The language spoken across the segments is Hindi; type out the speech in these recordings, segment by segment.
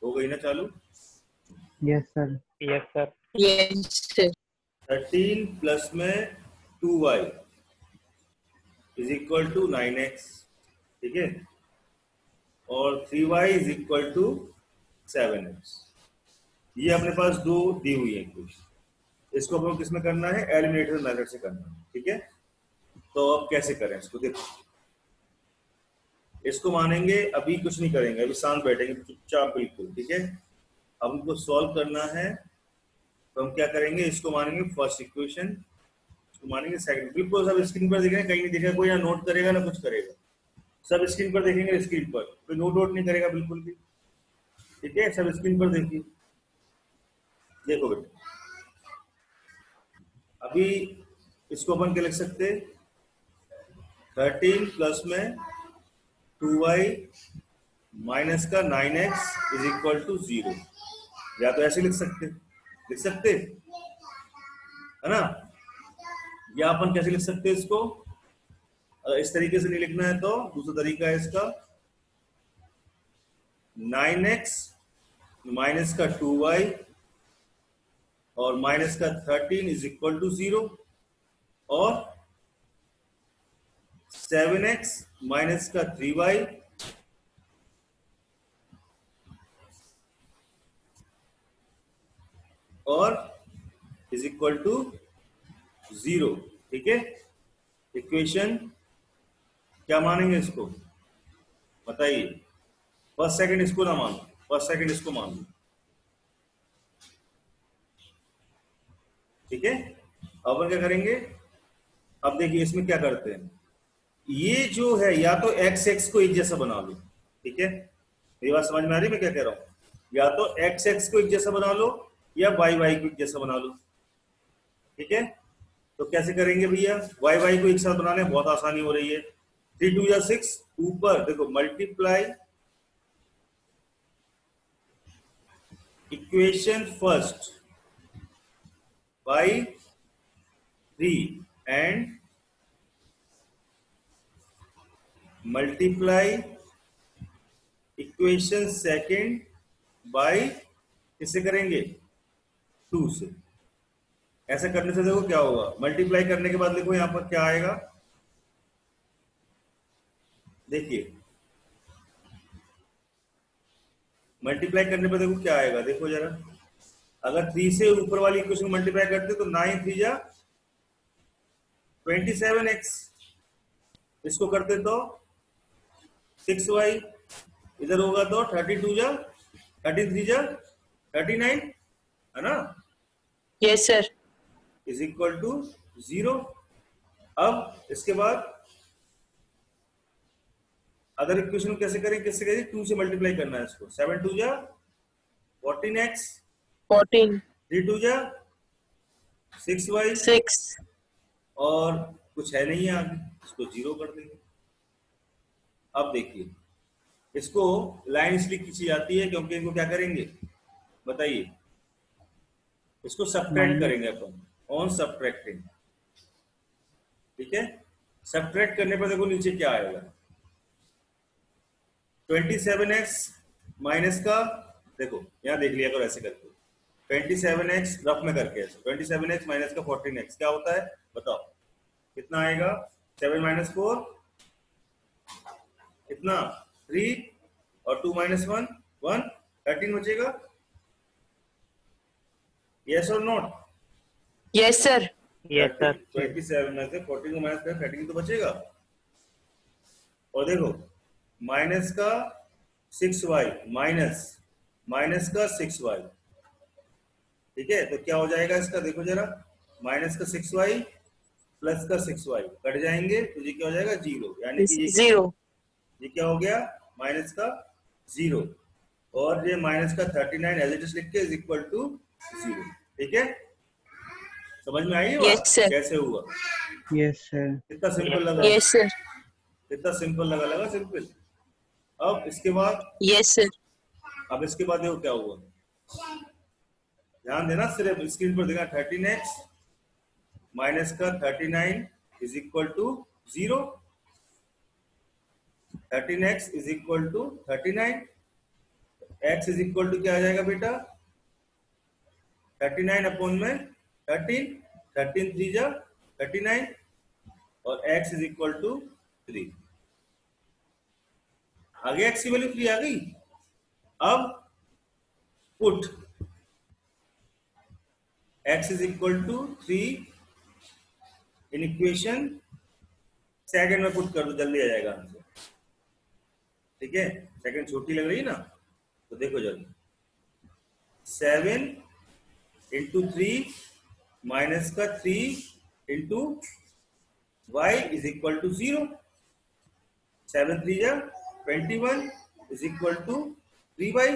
हो गई ना चालू? Yes sir. Yes sir. Yes sir. 13 plus में 2y is equal to 9x, ठीक है, और 3y is equal to 7x। ये अपने पास दो दी हुई है इक्वेशन, इसको हम किस में करना है? एलिमिनेटर मेथड से करना है, ठीक है। तो अब कैसे करें इसको? देखो, इसको मानेंगे, अभी कुछ नहीं करेंगे, अभी शांत बैठेंगे चुपचाप बिल्कुल, ठीक है। अब हमको सॉल्व करना है, तो हम क्या करेंगे? इसको मानेंगे फर्स्ट इक्वेशन, इसको मानेंगे सेकंड। बिल्कुल सब स्क्रीन पर देखेंगे, कहीं नहीं दिखेगा, कोई ना नोट करेगा ना कुछ करेगा, सब स्क्रीन पर देखेंगे, स्क्रीन पर कोई नोट वोट नहीं करेगा बिल्कुल भी, ठीक है। सब स्क्रीन पर देखिए, देखो बेटा, अभी इसको अपन क्या लिख सकते? 13 प्लस में 2y माइनस का 9x इज इक्वल टू 0, या तो ऐसे लिख सकते है ना, या अपन कैसे लिख सकते हैं इसको? अगर इस तरीके से नहीं लिखना है तो दूसरा तरीका है इसका, 9x माइनस का 2y और माइनस का 13 इज इक्वल टू 0, और 7x माइनस का 3y और इज इक्वल टू 0, ठीक है। इक्वेशन क्या मानेंगे इसको? बताइए। फर्स्ट सेकंड इसको ना मानो, फर्स्ट सेकंड इसको मान लो, ठीक है। अब अपन क्या करेंगे? अब देखिए इसमें क्या करते हैं, ये जो है या तो एक्स एक्स को एक जैसा बना लो, ठीक है। मेरी बात समझ में आ रही है मैं क्या कह रहा हूं? या तो एक्स एक्स को एक जैसा बना लो या वाई वाई को एक जैसा बना लो, ठीक है। तो कैसे करेंगे भैया? वाई वाई को एक साथ बनाने बहुत आसानी हो रही है। 3 2 या 6, ऊपर देखो multiply equation first by 3 and multiply equation second by किससे करेंगे? 2 से। ऐसा करने से देखो क्या होगा, मल्टीप्लाई करने के बाद देखो यहां पर क्या आएगा, देखिए मल्टीप्लाई करने पर देखो क्या आएगा, देखो जरा। अगर 3 से ऊपर वाली इक्वेशन मल्टीप्लाई करते तो 9 3 जा 27x, इसको करते तो 6y, इधर होगा तो 32 जा 33 जा 39, है ना? Yes sir. Is equal to 0। अब इसके बाद अदर इक्वेशन कैसे करें? किससे करें? 2 से मल्टीप्लाई करना है इसको। 7 2 जा 14x, 14 3 2 जा 6y, 6 और कुछ है नहीं आगे, इसको 0 कर देंगे। अब देखिए इसको लाइन इसलिए खींची जाती है क्योंकि इनको क्या करेंगे बताइए? इसको सब्ट्रैक्ट करेंगे अपन, ऑन सब्ट्रैक्टिंग, ठीक है। सब्ट्रैक्ट करने पर देखो नीचे क्या आएगा, 27x माइनस का, देखो यहां देख लिया करो ऐसे करके, 27x रफ में करके ऐसे 27x माइनस का 14x क्या होता है बताओ? कितना आएगा? 7 माइनस 4 कितना? 3 और 2 माइनस 1 1, 13 बचेगा। यस और not? Yes sir. Yes sir. 27 में से 14 को माइनस कर 13 तो बचेगा। और देखो माइनस का 6y माइनस का 6y, ठीक है। तो क्या हो जाएगा इसका? देखो जरा, माइनस का 6y प्लस का 6y कट जाएंगे तो ये क्या हो जाएगा? 0, यानी कि ये 0। ये क्या हो गया? माइनस का 0, और ये माइनस का 39 एज इट इज लिख के इज इक्वल टू 0, ठीक है। समझ में आई बात? कैसे हुआ? Yes sir. कितना सिंपल लगा? Yes sir. कितना सिंपल लगा सिंपल। अब इसके बाद, यस सर। अब इसके बाद देखो क्या हुआ, ध्यान देना, सिर्फ स्क्रीन पर देखना। 13x माइनस का 39 is equal to 0, 13x is equal to 39, x is equal to क्या आ जाएगा बेटा 39 अपॉन में 13, 13 3 जा 39 और x इज इक्वल टू 3। आगे x की वैल्यू 3 आ गई। अब put x is equal to 3 in equation second में पुट कर दो, जल्दी आ जाएगा आंसर। ठीक है, सेकंड छोटी लग रही है ना, तो देखो जल्दी 7 इंटू 3 माइनस का 3 into y is equal to 0। 7 3 जा 21 इज इक्वल टू 3y।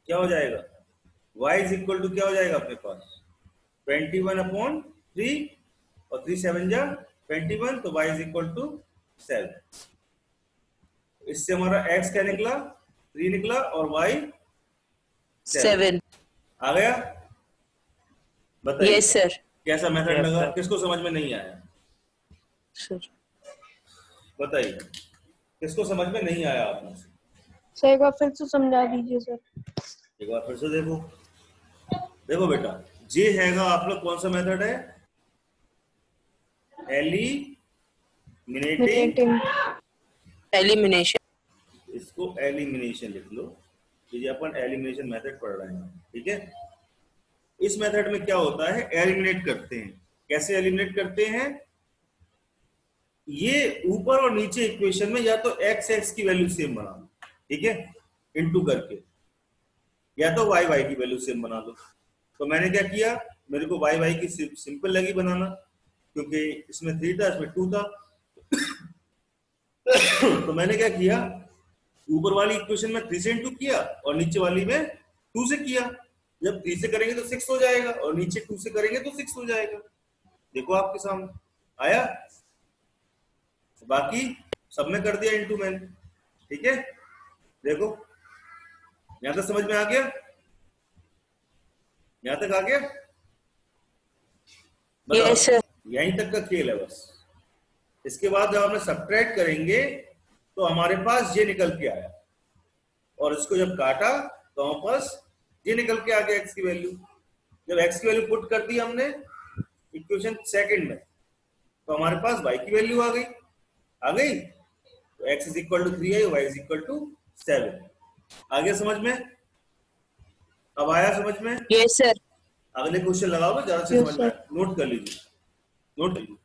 क्या हो जाएगा y इज इक्वल टू क्या हो जाएगा अपने पास 21 अपॉन 3 और 3 7 जा 21, तो y इज इक्वल टू 7। इससे हमारा x क्या निकला 3 निकला और y 7 7। आ गया। बताइए Yes, sir. कैसा मेथड Yes, लगा, sir. किसको समझ में नहीं आया Sir. बताइए, किसको समझ में नहीं आया आप में से? सर एक बार फिर से समझा दीजिए सर। एक बार फिर से देखो। देखो बेटा, ये हैगा आप लोग कौन सा मेथड है एलिमिनेटिंग, मिनेटिंग। Elimination. इसको एलिमिनेशन लिख लो, ये अपन एलिमिनेशन मेथड पढ़ रहे हैं। ठीक है, इस मेथड में क्या होता है एलिमिनेट करते हैं। कैसे एलिमिनेट करते हैं, ये ऊपर और नीचे इक्वेशन में या तो x x की वैल्यू सेम बना लो, ठीक है, इनटू करके, या तो y y की वैल्यू सेम बना लो। तो मैंने क्या किया, मेरे को y y की सिंपल लगी बनाना, क्योंकि इसमें 3 था इसमें 2 था। तो मैंने क्या किया, ऊपर वाली इक्वेशन में 3 से इंटू किया और नीचे वाली में 2 से किया। जब 3 से करेंगे तो 6 हो जाएगा और नीचे 2 से करेंगे तो 6 हो जाएगा। देखो आपके सामने आया, बाकी सबने कर दिया इंटू मैंने। ठीक है, देखो यहां तक समझ में आ गया, यहां तक आ गया, बताओ। Yes, sir. यहीं तक का खेल है बस। इसके बाद जब हम सब्ट्रैक्ट करेंगे तो हमारे पास ये निकल के आया, और इसको जब काटा तो हमारे पास ये निकल के आ गया एक्स की वैल्यू। जब एक्स की वैल्यू पुट कर दी हमने इक्वेशन सेकंड में, तो हमारे पास वाई की वैल्यू आ गई। तो x इज इक्वल टू 3 है, y इज इक्वल टू 7। आगे समझ में, अब आया समझ में। Yes, sir. अगले क्वेश्चन लगाओगे ज्यादा से Yes, समझ में sir. आए। नोट कर लीजिए, नोट लीजिए।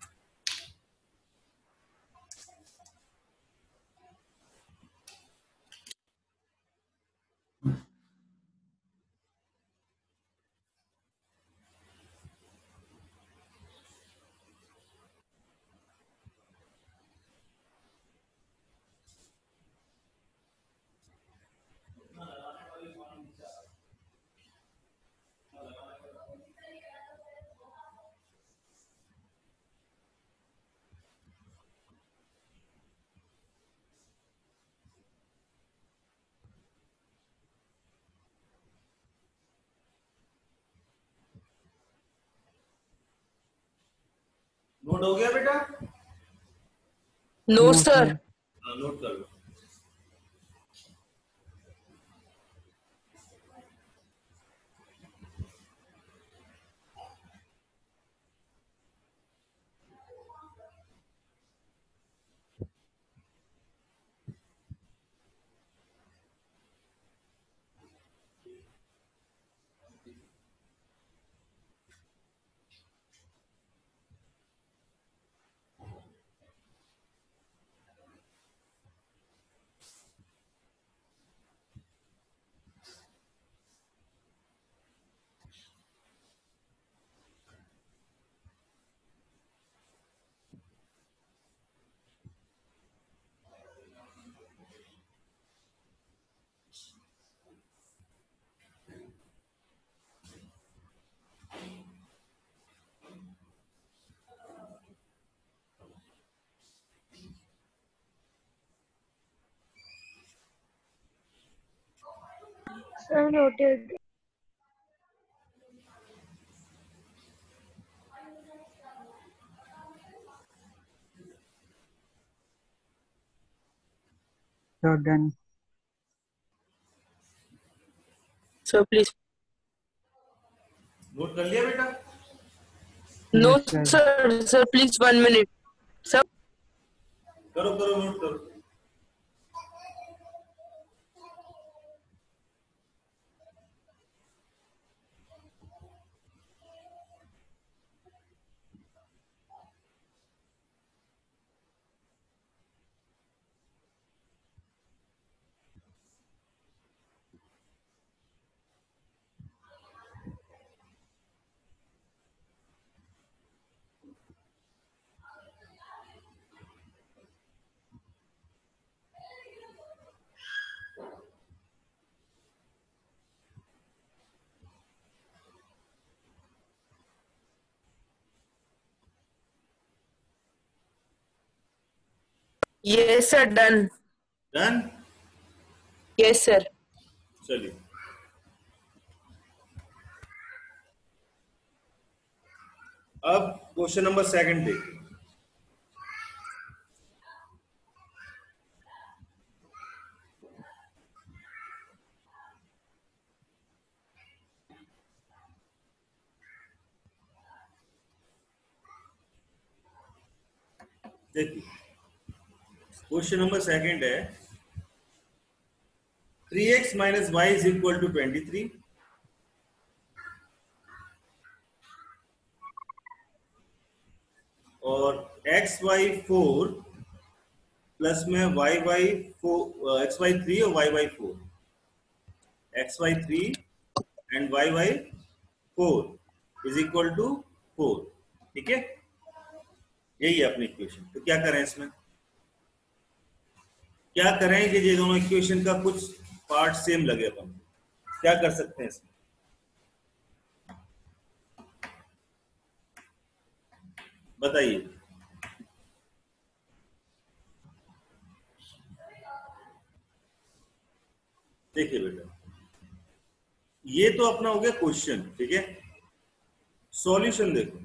नोट हो गया बेटा? No, No, sir. sir. हाँ, नोट कर लो। Sir noted. So done. Sir, please. Note कर लिया बेटा? No, Yes, sir. sir. Sir, please 1 minute. Sir, करो करो, नोट करो. yes, sir. Done. Done. Yes, sir. चलिए, अब क्वेश्चन नंबर सेकंड देखिए. देखिए, क्वेश्चन नंबर सेकंड है 3x minus y is equal to 23 और एक्स वाई 4 प्लस में वाई वाई 4, एक्स वाई 3 और y y 4, x y 3 and y y 4 is equal to 4. ठीक है, यही है अपनी इक्वेशन. तो क्या करें इसमें? क्या करें कि ये दोनों इक्वेशन का कुछ पार्ट सेम लगे अपन, क्या कर सकते हैं इसमें? बताइए. देखिए बेटा, ये तो अपना हो गया क्वेश्चन. ठीक है, सॉल्यूशन देखो.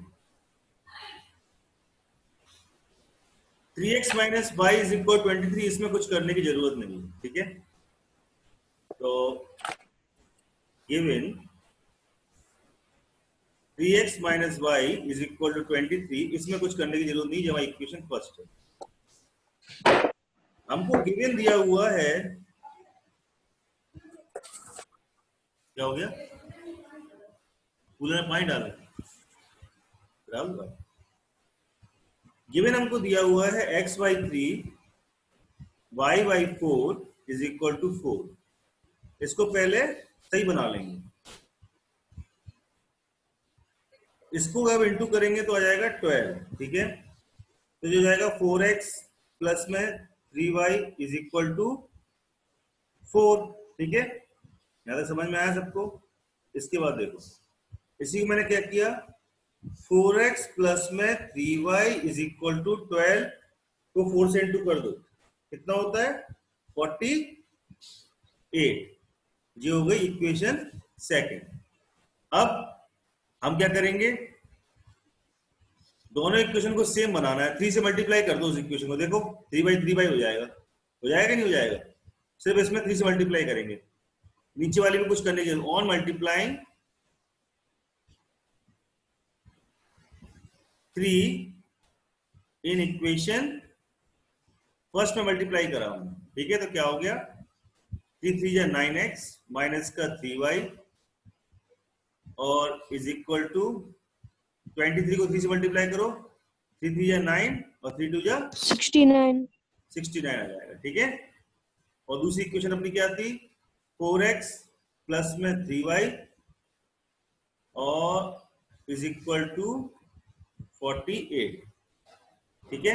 3x minus y is equal 23, इसमें कुछ करने की जरूरत नहीं है. ठीक है, तो given 3x minus y is equal to 23, इसमें कुछ करने की जरूरत नहीं, जब इक्वेशन फर्स्ट है. हमको गिवन दिया हुआ है, क्या हो गया? कूलर में पानी डाल. गिवन हमको दिया हुआ है x by 3 y by 4 is equal to 4. इसको पहले सही बना लेंगे. इसको जब इंटू करेंगे तो आ जाएगा 12. ठीक है, तो जो जाएगा 4x प्लस में 3y इज इक्वल टू 4. ठीक है, यहां तक समझ में आया सबको? इसके बाद देखो, इसी को मैंने क्या किया, 4x प्लस में 3y इज इक्वल टू 12 को 4 से इंटू कर दो, कितना होता है? 48. ये हो गई इक्वेशन सेकंड. अब हम क्या करेंगे, दोनों इक्वेशन को सेम बनाना है. 3 से मल्टीप्लाई कर दो उस इक्वेशन को. देखो 3 बाई हो जाएगा. हो जाएगा नहीं हो जाएगा? सिर्फ इसमें 3 से मल्टीप्लाई करेंगे, नीचे वाले में कुछ करने की. On multiplying 3 in equation first में मल्टीप्लाई करा हूं. ठीक है, तो क्या हो गया, 3 3 9x माइनस का 3y और इज इक्वल टू 23 को 3 से मल्टीप्लाई करो, 3 3 9 और 3 2 69. 69 आ जाएगा. ठीक है, और दूसरी इक्वेशन अपनी क्या थी, 4x प्लस में 3y और इज इक्वल टू 48. ठीक है,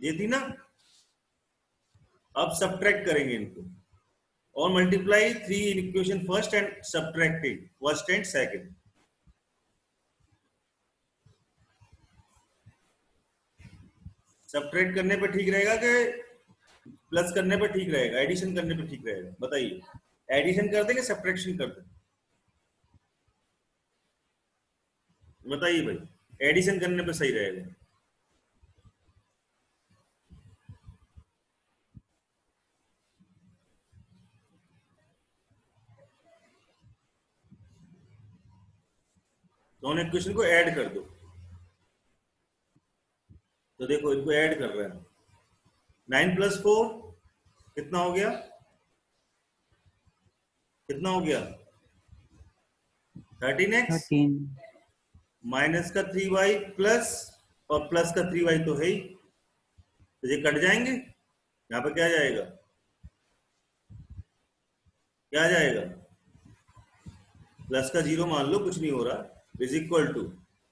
ये थी ना. अब सब्ट्रैक्ट करेंगे इनको और multiply 3 in equation first and subtracting first and second. Subtract करने पे ठीक रहेगा कि प्लस करने पे ठीक रहेगा, एडिशन करने पे ठीक रहेगा? बताइए, एडिशन कर देंगे सब्ट्रैक्शन कर देंगे? बताइए भाई, एडिशन करने पे सही रहेगा. दोनों इक्वेशन को ऐड कर दो। तो देखो इनको ऐड कर रहे हैं। 9 + 4 कितना हो गया? कितना हो गया? 13x 13. माइनस का 3y प्लस और प्लस का 3y तो है ही, तो ये कट जाएंगे। यहाँ पे क्या जाएगा? क्या जाएगा? प्लस का 0 मान लो, कुछ नहीं हो रहा। इज इक्वल टू,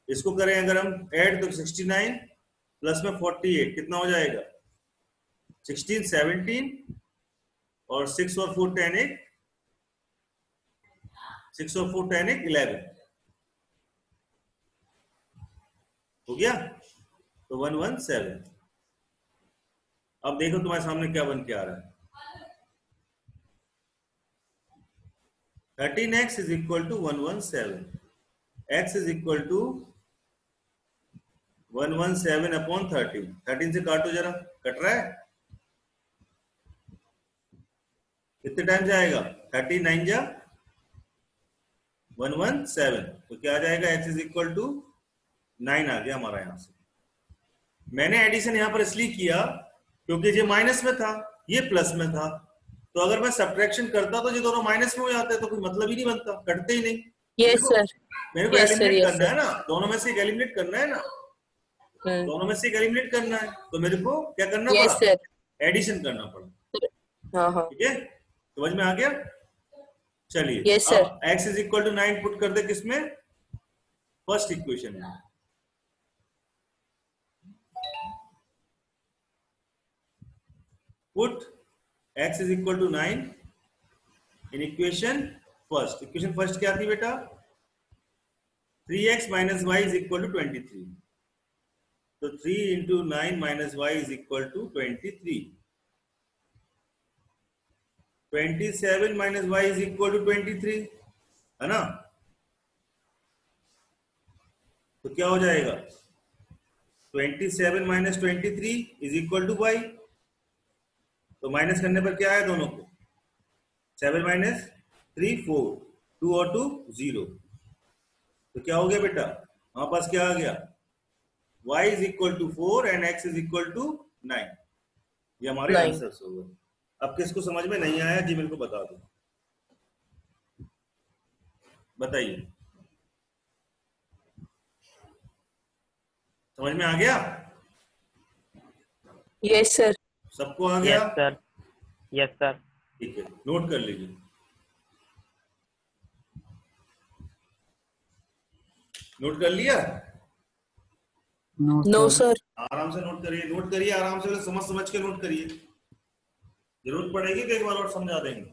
इसको करें अगर हम ऐड तो 69 प्लस में 48 कितना हो जाएगा? 16 17 और 6 और 4 10 8, 6 और 4 10 8 11 हो गया। तो 117। अब देखो तुम्हारे सामने क्या बन के आ रहा है। 13x is equal to 117, x is equal to 117 upon 13। 13 से काटो जरा, कट रहा है? कितने टाइम जाएगा? 39 जा 117, तो क्या आ जाएगा? x इज इक्वल टू 9 आ गया हमारा यहां से। मैंने एडिशन यहां पर इसलिए किया क्योंकि ये माइनस में था, ये प्लस में था। तो अगर मैं सब्ट्रैक्शन करता तो ये दोनों माइनस में हो जाते, तो कोई मतलब ही नहीं बनता, कटते ही नहीं। Yes, sir. मेरे को Yes, sir. एलिमिनेट Yes, करना sir. है ना, दोनों में से एक एलिमिनेट करना है ना, Hmm. दोनों में से एक एलिमिनेट करना है, तो मेरे को क्या करना Yes, पड़ा? sir. एडिशन करना पड़ा। हाँ. ठीक है, समझ में आ गया? चलिए Yes, sir. अब x is equal to 9 put कर दे किसमें? फर्स्ट इक्वेशन में। Put x is equal to 9 in equation first. Equation first क्या थी बेटा? 3x minus y is equal to 23। तो 3 into 9 minus y is equal to 23। 27 minus y is equal to 23, है ना? तो क्या हो जाएगा? 27 minus 23 is equal to y। तो माइनस करने पर क्या आया दोनों को? 7 माइनस 3 4, 2 और 2 0। तो क्या हो गया बेटा? हमारे पास क्या आ गया? y is equal to 4 and x is equal to 9। ये हमारे 9. आंसर्स हो गए। अब किसको समझ में नहीं आया जी मेरे को बता दो, बताइए। समझ में आ गया? Yes, sir. सबको आ गया? Yes, sir. Yes, sir. ठीक है, नोट कर लीजिए। नोट कर लिया? No, No, sir. sir. आराम से नोट करिए, नोट करिए आराम से, समझ समझ के नोट करिए। जरूरत पड़ेगी तो एक बार और समझा देंगे।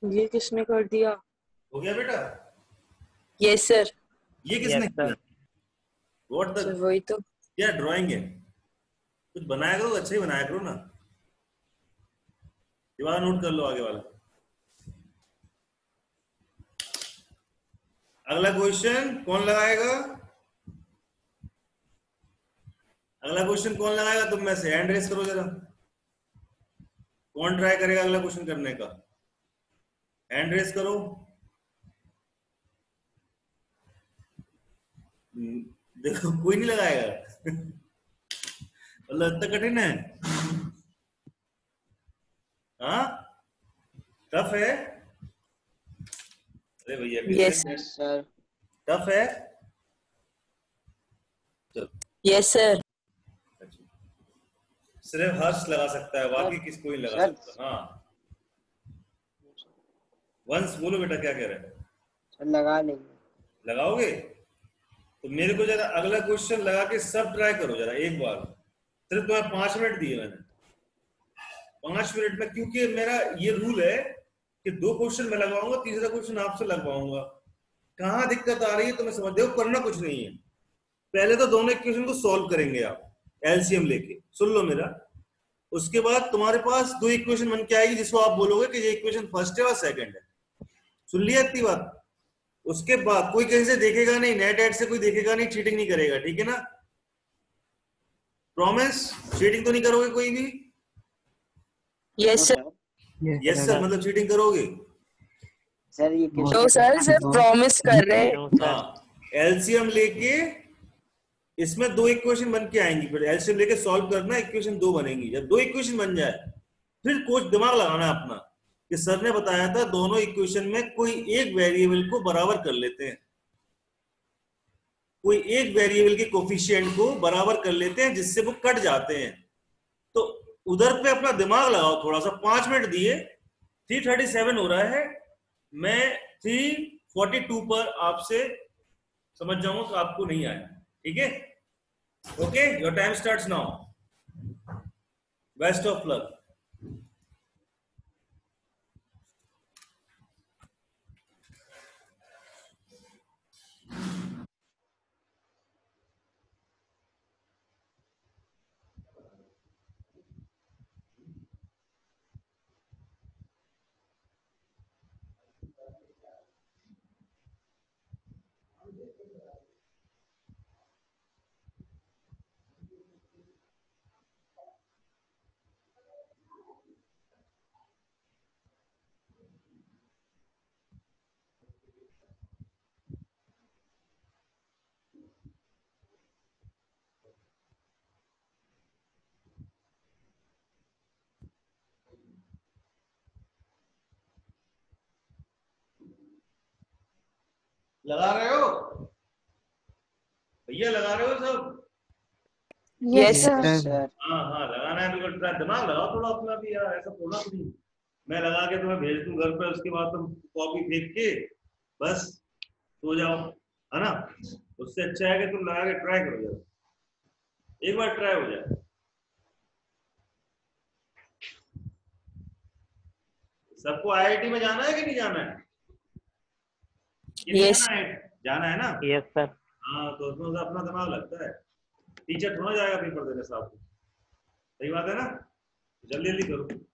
ये किसने कर दिया? हो गया बेटा? Yes sir. ये किसने Yes, किया? sir. व्हाट द सर वही तो। क्या ड्राइंग है? कुछ बनाया करो, अच्छा ही बनाया करो ना। दीवार नोट कर लो आगे वाला। अगला क्वेश्चन कौन लगाएगा? अगला क्वेश्चन कौन लगाएगा तुम में से? हैंड रेस करो जरा। कौन ट्राई करेगा अगला क्वेश्चन करने का? हैंड रेस करो। देखो कोई नहीं लगाएगा। मतलब इतना कठिन है? हाँ, टफ है। अरे भैया यस। कैसे? Yes sir. टफ है। चलो, यस सर। सिर्फ हर्ष लगा सकता है, बाकी सर किसको नहीं लगा सर सकता। हाँ, वंश बोलो बेटा, क्या कह रहे हैं? सर लगा लेंगे। लगाओगे तो मेरे को जरा अगला क्वेश्चन लगा के सब ट्राई करो जरा एक बार। सिर्फ तुम्हें 5 मिनट दिए मैंने, 5 मिनट में, क्योंकि मेरा ये रूल है कि 2 क्वेश्चन मैं लगवाऊंगा, तीसरा क्वेश्चन आपसे लगवाऊंगा। कहाँ दिक्कत आ रही है तो मैं समझ, देखो करना कुछ नहीं है। पहले तो दोनों इक्वेशन को सॉल्व करेंगे आप एलसीएम लेके, सुन लो मेरा। उसके बाद तुम्हारे पास 2 इक्वेशन बन के आएगी जिसको आप बोलोगे कि ये इक्वेशन फर्स्ट है और सेकंड है। सुन लिया इतनी बात? उसके बाद कोई कहीं से देखेगा नहीं, नेट एड से कोई देखेगा नहीं, चीटिंग नहीं करेगा, ठीक है ना? प्रॉमिस? चीटिंग तो नहीं करोगे कोई भी? Yes sir. यस सर, मतलब चीटिंग करोगे? सर ये तो सर सिर्फ प्रॉमिस कर रहे हैं। No, sir. हाँ, एलसीएम लेके इसमें 2 इक्वेशन बन के आएंगी, फिर एलसीएम लेके सॉल्व करना, इक्वेशन 2 बनेंगी। जब 2 इक्वेशन बन जाए फिर कुछ दिमाग लगाना है अपना कि सर ने बताया था दोनों इक्वेशन में कोई एक वेरिएबल को बराबर कर लेते हैं, कोई एक वेरिएबल के कोफिशिएंट को बराबर कर लेते हैं जिससे वो कट जाते हैं। तो उधर पे अपना दिमाग लगाओ थोड़ा सा। 5 मिनट दिए, 3:37 हो रहा है, मैं 3:42 पर आपसे समझ जाऊंगा तो आपको नहीं आया, ठीक है? Okay, your time starts now. Best of luck. लगा रहे हो भैया? लगा रहे हो सब? Yes, yes sir. सर हाँ हाँ, लगाना है बिल्कुल। ट्राई, दिमाग लगाओ थोड़ा अपना भी यार, ऐसा थोड़ा तो नहीं। मैं लगा के तुम्हें भेज दूं घर पे, उसके बाद तुम कॉपी फेंक के बस सो जाओ, है ना? उससे अच्छा है कि तुम लगा के ट्राई करो जरा, एक बार ट्राई हो जाए। सबको आईआईटी में जाना है कि नहीं जाना है? कि नहीं यस। जाना है? जाना है ना? Yes, sir. हाँ, तो उसमें से अपना दिमाग लगता है। टीचर थोड़ा जाएगा पेपर देने साहब को, सही बात है ना? जल्दी जल्दी करो।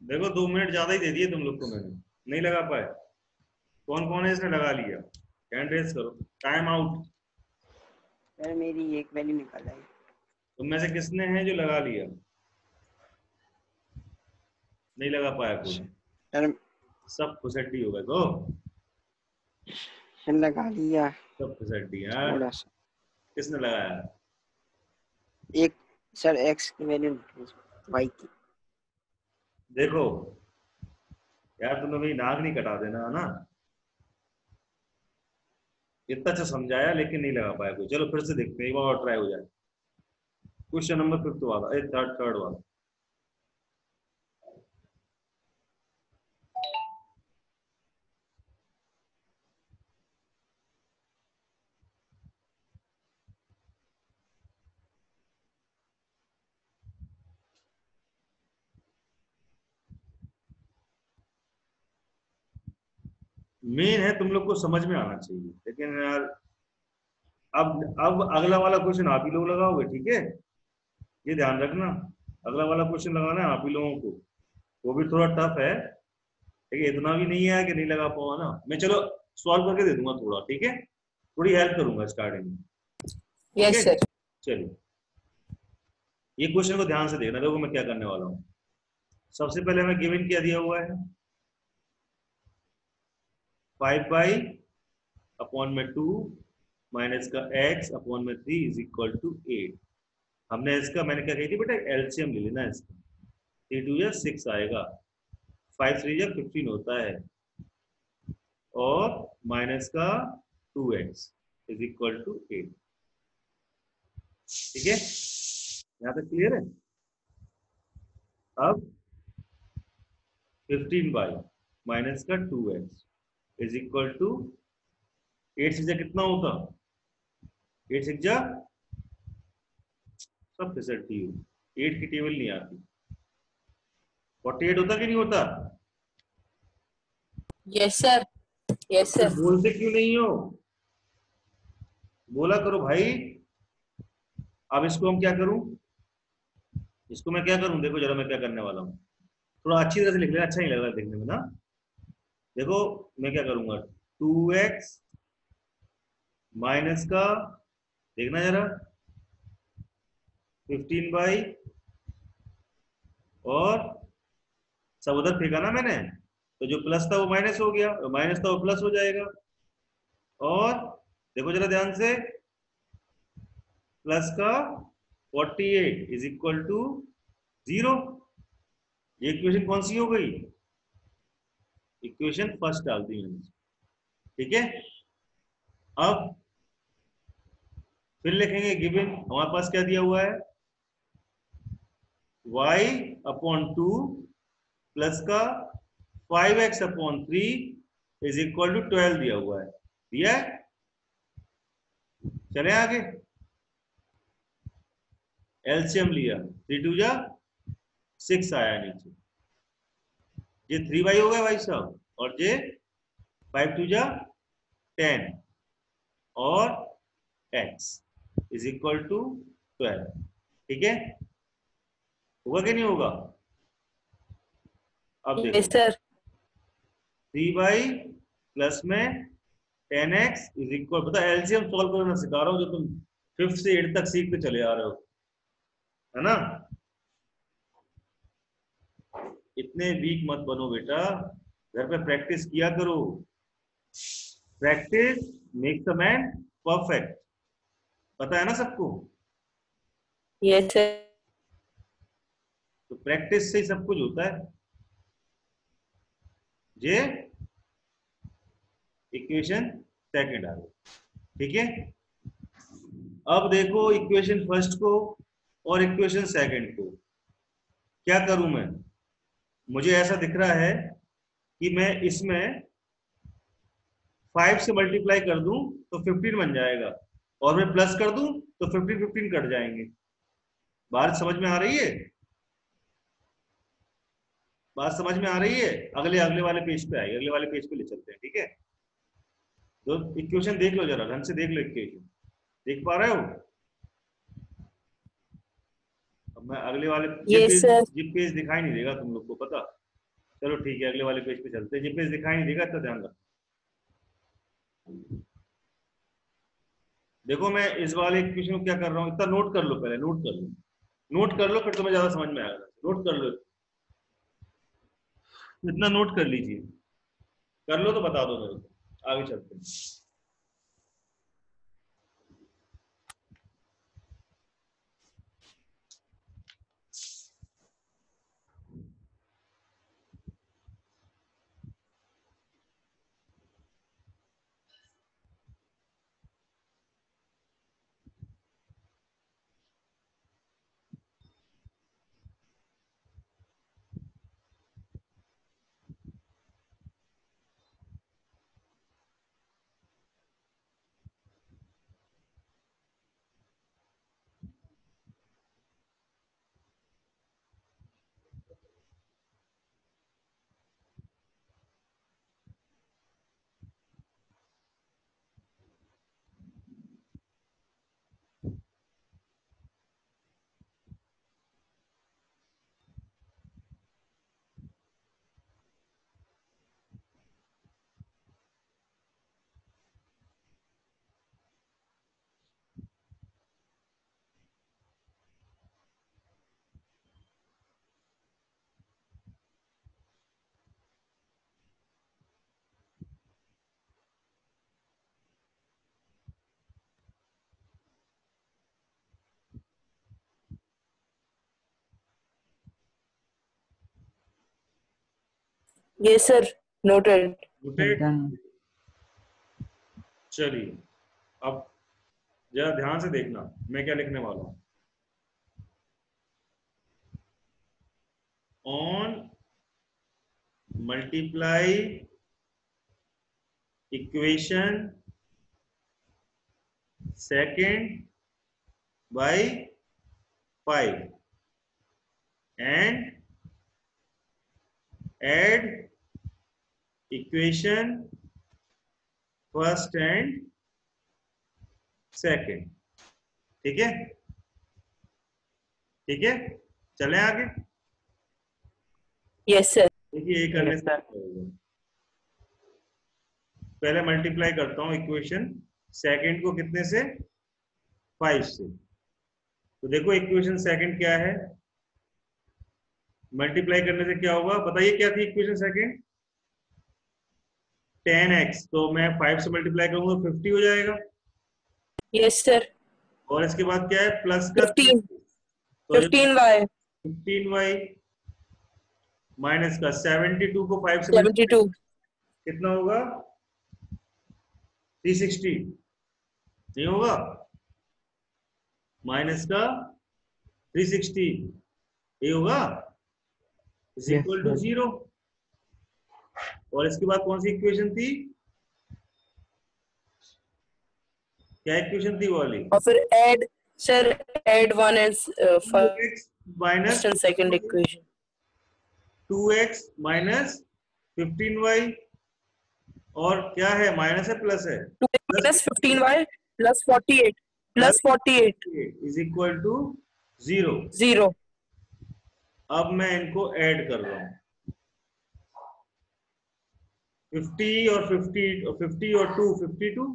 देखो 2 मिनट ज्यादा ही दे दिए तुम लोग को मैंने, नहीं लगा पाए। कौन कौन है इसने लगा लिया? हैंड रेस करो। Time out. सर मेरी एक वैल्यू निकल आई। तुम में से किसने है जो लगा लिया? नहीं लगा पाया कोई? सर सब फुसड्डी हो गए तो। सर लगा लिया सब फुसड्डी है। थोड़ा सा। किसने लगाया? एक सर एक्स की वैल्यू वाई की। देखो यार, तुम लोग मेरी नाक नहीं कटा देना है ना। इतना अच्छा समझाया लेकिन नहीं लगा पाया कोई। चलो फिर से देखते हैं, एक बार और ट्राई हो जाए। क्वेश्चन नंबर 5 वाला, थर्ड वाला। मेन है तुम लोग को समझ में आना चाहिए, लेकिन यार अब अगला वाला क्वेश्चन आप ही लोग लगाओगे, ठीक है? ये ध्यान रखना, अगला वाला क्वेश्चन लगाना है आप ही लोगों को। वो भी थोड़ा टफ है, ठीक है? इतना भी नहीं है कि नहीं लगा पाऊंगा ना मैं। चलो सॉल्व करके दे दूंगा थोड़ा, ठीक है? थोड़ी हेल्प करूंगा स्टार्टिंग में, ठीक यस है? सर। चलिए ये क्वेश्चन को ध्यान से देखना। देखो मैं क्या करने वाला हूँ। सबसे पहले हमें गिवन क्या दिया हुआ है? 5/(2) माइनस का x अपॉन में 3 इज इक्वल टू 8। हमने इसका, मैंने क्या कही थी बेटा, एलसीएम ले लेना इसका। 3 2 6 आएगा, 5 3 15 होता है, और माइनस का 2x इज इक्वल टू 8। ठीक है, यहाँ तक क्लियर है। अब 15y माइनस का 2x इज इक्वल टू 8 से कितना होता, 8 से सब फिसलती हो, 8 की टेबल नहीं आती, 48 होता कि नहीं होता? यस सर, यस तो सर। बोलते क्यों नहीं हो, बोला करो भाई। अब इसको हम क्या करूं, इसको मैं क्या करूं, देखो जरा मैं क्या करने वाला हूं, थोड़ा अच्छी तरह से लिख लेना, अच्छा नहीं लग रहा देखने में ना। देखो मैं क्या करूंगा, 2x माइनस का, देखना जरा, 15y और सब उधर फेंका ना मैंने, तो जो प्लस था वो माइनस हो गया, माइनस था वो प्लस हो जाएगा। और देखो जरा ध्यान से, प्लस का 48 इज इक्वल टू 0। ये इक्वेशन कौन सी हो गई, इक्वेशन फर्स्ट डाल दी मैंने, ठीक है। अब फिर लिखेंगे गिवन, हमारे पास क्या दिया हुआ है, y अपॉन 2 प्लस का 5x upon 3 is equal to 12 दिया हुआ है, दिया है। चले आगे, एलसीएम लिया, 3 2 जा 6 आया नीचे, ये 3y हो गया भाई साहब, और ये 5 2 जा 10 और x इज इक्वल टू 12, ठीक है। होगा कि नहीं होगा, अब देखो यस सर। 3y प्लस में 10x इज इक्वल, पता एलसीएम सॉल्व करना सिखा रहा हूं जो तुम 5th से 8th तक सीखते चले आ रहे हो, है ना। इतने वीक मत बनो बेटा, घर पे प्रैक्टिस किया करो, practice makes a man perfect, पता है ना सबको। Yes sir. तो प्रैक्टिस से ही सब कुछ होता है। ये इक्वेशन सेकंड आ गई, ठीक है। अब देखो इक्वेशन फर्स्ट को और इक्वेशन सेकंड को क्या करूं मैं, मुझे ऐसा दिख रहा है कि मैं इसमें 5 से मल्टीप्लाई कर दूं तो 15 बन जाएगा, और मैं प्लस कर दूं तो 15 15 कट जाएंगे। बात समझ में आ रही है, बात समझ में आ रही है। अगले अगले वाले पेज पे आइए, अगले वाले पेज पे ले चलते हैं, ठीक है। तो इक्वेशन देख लो जरा, ढंग से देख लो इक्वेशन, देख पा रहे हो। अब मैं अगले वाले, यस सर। ये पेज दिखाई नहीं देगा तुम लोग को पता, चलो ठीक है अगले वाले पेज पे चलते हैं, ये पेज दिखाई नहीं देगा तो ध्यान रखो। देखो मैं इस वाले इक्वेशन को क्या कर रहा हूँ, इतना नोट कर लो, पहले नोट कर लो, नोट कर लो, फिर तुम्हें ज्यादा समझ में आएगा, नोट कर लो, इतना नोट कर लीजिए, कर लो तो बता दो मेरे को, आगे चलते हैं। Yes sir, noted. Noted, done. चलिए अब जरा ध्यान से देखना मैं क्या लिखने वाला हूं। On multiply equation second by 5 and add equation first and second। ठीक है, ठीक है, चलें आगे। Yes, sir. देखिए ये करने Yes, से sir. क्या होगा। पहले मल्टीप्लाई करता हूं इक्वेशन सेकंड को कितने से, 5 से। तो देखो इक्वेशन सेकंड क्या है, मल्टीप्लाई करने से क्या होगा बताइए, क्या थी इक्वेशन सेकंड, 10x। तो मैं 5 से मल्टीप्लाई करूंगा 50 हो जाएगा। Yes, sir. और इसके बाद क्या है, प्लस का 15. तो 15y. 15y माइनस का 72 को 5 से 72. कितना होगा, 360 नहीं होगा, माइनस का 360 ये होगा, is Yes, equal to sir. 0। और इसके बाद कौन सी इक्वेशन थी, क्या इक्वेशन थी वो वाली, और फिर add, sir, add one and x minus first and second equation. 2x minus 15y, और क्या है, माइनस है प्लस है, 2 minus 15y plus 48 plus 48 is equal to 0। 0. अब मैं इनको ऐड कर रहा हूं, 50 और 50 और 50 और 2 52,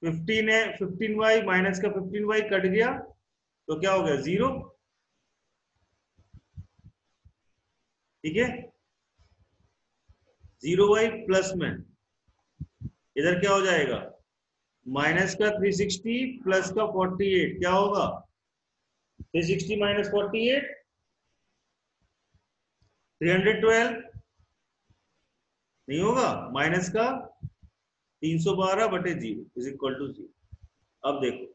15 है, 15y माइनस का 15y कट गया तो क्या हो गया 0। ठीक है, 0y प्लस में इधर क्या हो जाएगा, माइनस का 360 प्लस का 48 क्या होगा, 360 माइनस 48 312 नहीं होगा, माइनस का 312 बटे 0 इज इक्वल टू 0। अब देखो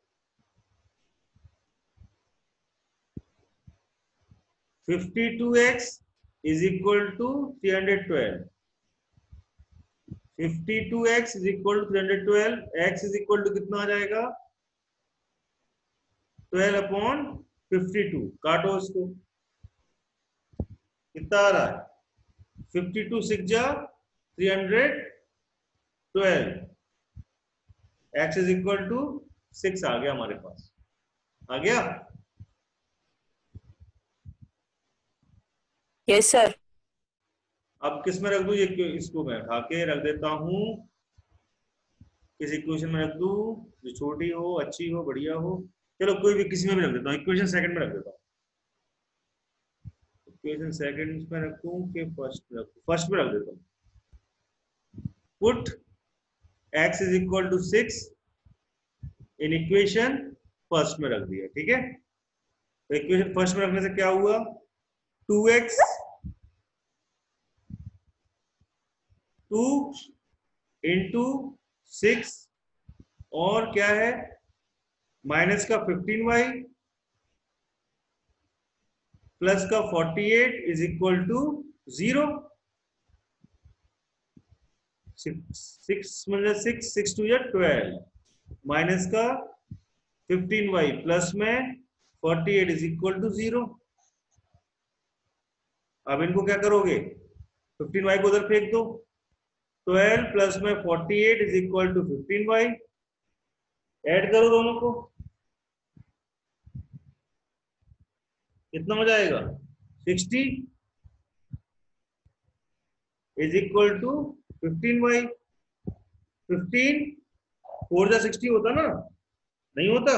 52x is equal to 312, 52x is equal to 312, x is equal to कितना आ जाएगा, 12/52। काटो इसको, कितना आ रहा है, 52 6 जा 312, x इज इक्वल टू 6 आ गया हमारे पास, आ गया। Yes, sir. अब किस में रख दूं ये, इसको मैं उठा के रख देता हूं, किस इक्वेशन में रख दूं जो छोटी हो, अच्छी हो, बढ़िया हो, चलो कोई भी किसी में भी रख देता हूं, इक्वेशन सेकंड में रख देता हूं, इक्वेशन सेकंड में रखूं कि फर्स्ट में रखूं, फर्स्ट में रख देता हूं। Put x is equal to 6 in equation first में रख दिया। ठीक है, तो इक्वेशन फर्स्ट में रखने से क्या हुआ, 2x 2 इंटू 6 और क्या है, माइनस का 15y प्लस का 48 इज इक्वल टू 0। 6 मतलब 6 टू 12 माइनस का 15y प्लस में 48 इज इक्वल टू 0। अब इनको क्या करोगे, 15y को उधर फेंक दो, 12 प्लस में 48 is equal to 15y, add करो दोनों को, कितना हो जाएगा, 60 इज इक्वल टू 15y। 15 4 जा 60 होता ना, नहीं होता,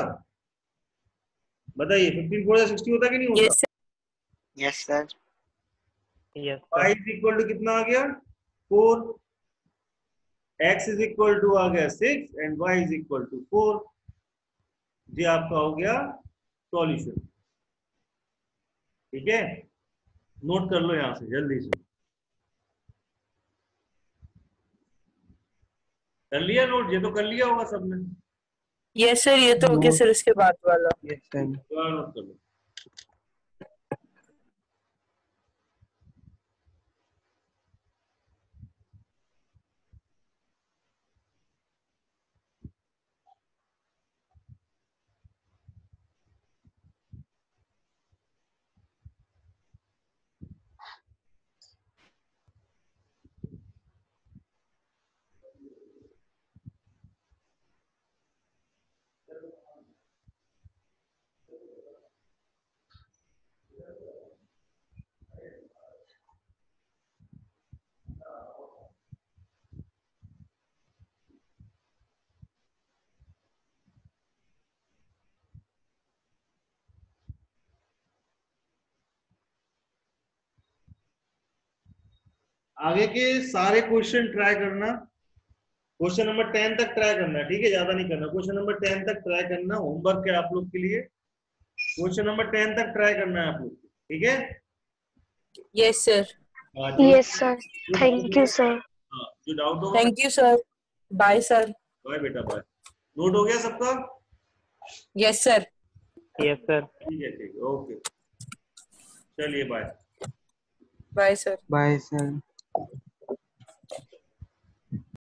बताइए 15 4 जा 60 होता कि नहीं होता। Yes, sir. Yes, sir. Yes, y sir. Is equal to कितना आ गया, 4, x इज इक्वल टू आ गया 6 and y is equal to 4। ये आपका हो गया सॉल्यूशन। ठीक है, नोट कर लो यहां से जल्दी से। कर लिया नोट? ये तो कर लिया होगा सबने। यस सर, ये तो ओके सर, इसके बाद वाला। Yes, sir. दोबारा नोट कर लो। आगे के सारे क्वेश्चन ट्राई करना, क्वेश्चन नंबर 10 तक ट्राई करना, ठीक है, ज्यादा नहीं करना। क्वेश्चन नंबर 10 तक ट्राई करना, होमवर्क है आप लोग के लिए। क्वेश्चन नंबर 10 तक ट्राई करना है आप लोग, ठीक है। Yes sir. Yes sir, thank you sir. जो डाउट होगा thank you sir. Bye sir. Bye बेटा, बाय। नोट हो गया सबका? Yes sir. Yes sir. ठीक है, ओके, चलिए bye. Bye sir. Bye, sir.